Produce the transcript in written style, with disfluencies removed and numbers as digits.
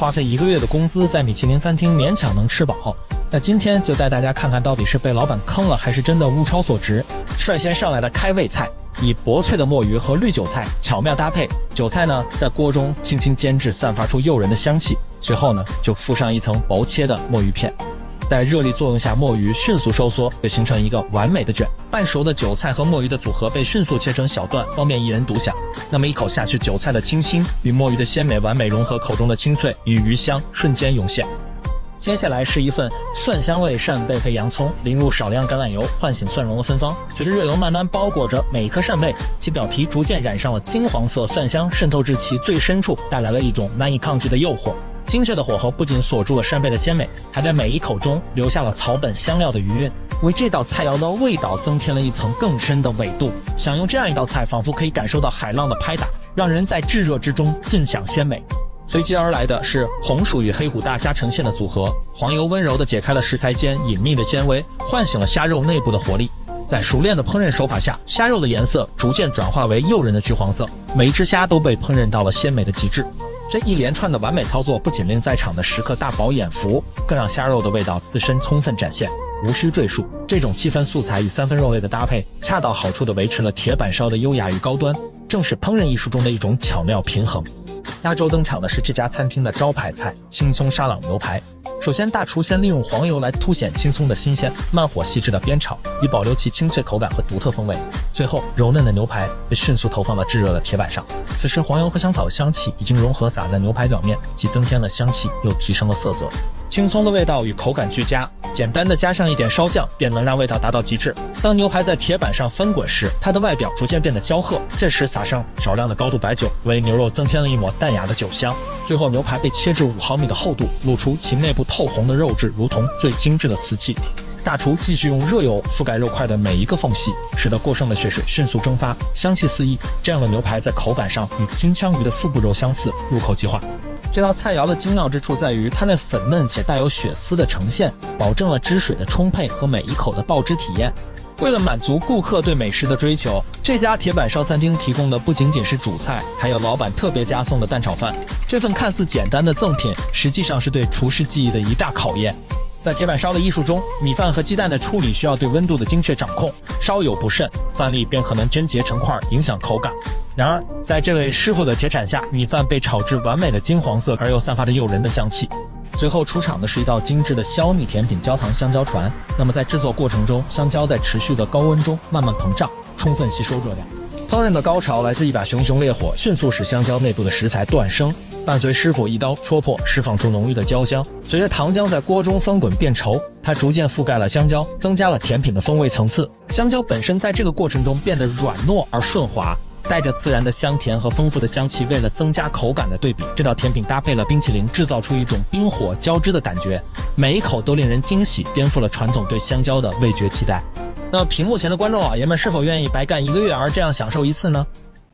花费1个月的工资在米其林餐厅勉强能吃饱。那今天就带大家看看到底是被老板坑了，还是真的物超所值。率先上来的开胃菜，以薄脆的墨鱼和绿韭菜巧妙搭配，韭菜呢在锅中轻轻煎制，散发出诱人的香气。随后呢就附上一层薄切的墨鱼片。在热力作用下，墨鱼迅速收缩，就形成一个完美的卷。半熟的韭菜和墨鱼的组合被迅速切成小段，方便一人独享。那么一口下去，韭菜的清新与墨鱼的鲜美完美融合，口中的清脆与鱼香瞬间涌现。接下来是一份蒜香味扇贝配洋葱，淋入少量橄榄油，唤醒蒜蓉的芬芳。随着热油慢慢包裹着每一颗扇贝，其表皮逐渐染上了金黄色，蒜香渗透至其最深处，带来了一种难以抗拒的诱惑。精确的火候不仅锁住了扇贝的鲜美，还在每一口中留下了草本香料的余韵，为这道菜肴的味道增添了一层更深的纬度。享用这样一道菜，仿佛可以感受到海浪的拍打，让人在炙热之中尽享鲜美。随即而来的是红薯与黑虎大虾呈现的组合，黄油温柔地解开了食材间隐秘的纤维，唤醒了虾肉内部的活力。在熟练的烹饪手法下，虾肉的颜色逐渐转化为诱人的橘黄色，每一只虾都被烹饪到了鲜美的极致。这一连串的完美操作不仅令在场的食客大饱眼福，更让虾肉的味道自身充分展现。无需赘述，这种7分素材与3分肉类的搭配，恰到好处地维持了铁板烧的优雅与高端，正是烹饪艺术中的一种巧妙平衡。压轴登场的是这家餐厅的招牌菜青葱沙朗牛排。首先，大厨先利用黄油来凸显青葱的新鲜，慢火细致的煸炒，以保留其清脆口感和独特风味。最后，柔嫩的牛排被迅速投放到炙热的铁板上。此时，黄油和香草的香气已经融合洒在牛排表面，既增添了香气，又提升了色泽。青葱的味道与口感俱佳，简单的加上一点烧酱，便能让味道达到极致。当牛排在铁板上翻滚时，它的外表逐渐变得焦褐，这时撒上少量的高度白酒，为牛肉增添了一抹淡雅的酒香。最后，牛排被切至5毫米的厚度，露出其内部透红的肉质，如同最精致的瓷器。大厨继续用热油覆盖肉块的每一个缝隙，使得过剩的血水迅速蒸发，香气四溢。这样的牛排在口感上与金枪鱼的腹部肉相似，入口即化。这道菜肴的精妙之处在于它那粉嫩且带有血丝的呈现，保证了汁水的充沛和每一口的爆汁体验。为了满足顾客对美食的追求，这家铁板烧餐厅提供的不仅仅是主菜，还有老板特别加送的蛋炒饭。这份看似简单的赠品，实际上是对厨师技艺的一大考验。在铁板烧的艺术中，米饭和鸡蛋的处理需要对温度的精确掌控，稍有不慎，饭粒便可能真结成块，影响口感。然而，在这位师傅的铁铲下，米饭被炒至完美的金黄色，而又散发着诱人的香气。随后出场的是一道精致的消腻甜品焦糖香蕉船。那么在制作过程中，香蕉在持续的高温中慢慢膨胀，充分吸收热量。烹饪的高潮来自一把熊熊烈火，迅速使香蕉内部的食材断生，伴随师傅一刀戳破，释放出浓郁的焦香。随着糖浆在锅中翻滚变稠，它逐渐覆盖了香蕉，增加了甜品的风味层次。香蕉本身在这个过程中变得软糯而顺滑，带着自然的香甜和丰富的香气。为了增加口感的对比，这道甜品搭配了冰淇淋，制造出一种冰火交织的感觉，每一口都令人惊喜，颠覆了传统对香蕉的味觉期待。那么屏幕前的观众老爷们是否愿意白干1个月而这样享受一次呢？